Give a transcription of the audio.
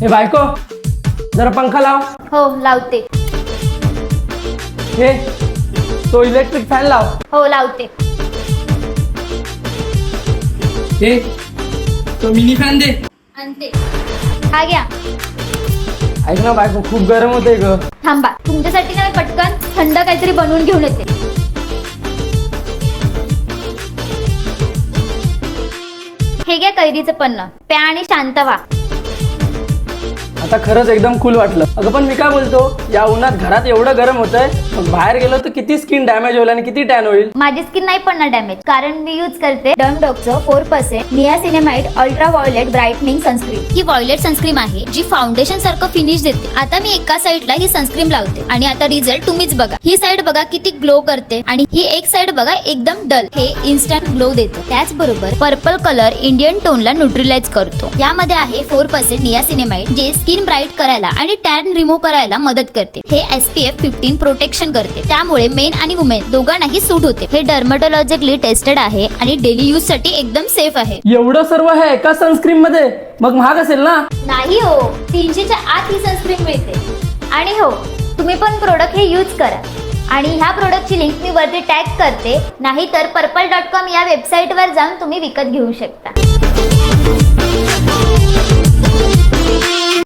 हे बायको जरा पंखा लाव. हो लावते. हे तो इलेक्ट्रिक फॅन लाव. हो लावते. हे तो मिनी फॅन दे. आणते. हा घ्या. ऐक ना बायको खूप गरम होते ग. थांबा तुमच्यासाठी ना पटकन थंड काहीतरी बनवून घेऊन येते. हे घ्या कैरीचं पन्नं प्या आणि शांत व्हा. आता खरंच एकदम कूल वाटलं. अगं पण मी काय बोलतो, या उन्हात घरात एवढं गरम होतंय, मग बाहेर गेलो तर किती स्किन डॅमेज होईल आणि किती टॅन होईल. माझी स्किन नाही पडणार डॅमेज, कारण मी यूज करते डर्मडॉकचं 4% niacinamide ultra violet brightening sunscreen. ही व्हायोलेट सनस्क्रीन आहे जी फाउंडेशन सारखं फिनिश देते. आता मी एका साइडला ही सनस्क्रीन लावते आणि आता रिझल्ट तुम्हीच बघा. ही साइड बघा किती ग्लो करते आणि ही एक साइड बघा एकदम डल. हे इन्स्टंट ग्लो देते. त्याचबरोबर पर्पल कलर इंडियन टोनला न्यूट्रलाइज करतो. यामध्ये आहे 4% नियासिनेमाइड जे स्किन ब्राईट करायला आणि टॅन रिमूव्ह करायला मदत करते. हे SPF 15 प्रोटेक्शन करते, त्यामुळे मेन आणि वुमेन दोघांनाही सूट होते. हे डर्मॅटॉलॉजिकली टेस्टेड आहे आणि डेली यूज साठी एकदम सेफ आहे. एवढं सर्व आहे एका सनस्क्रीन मध्ये, मग महाग असेल ना? नाही हो, 300च्या आत ही सनस्क्रीन मिळते. आणि हो तुम्ही पण प्रोडक्ट हे यूज करा. आणि ह्या प्रोडक्टची लिंक मी वरती टॅग करते, नाहीतर purple.com या वेबसाईट वर जाऊन तुम्ही विकत घेऊ शकता.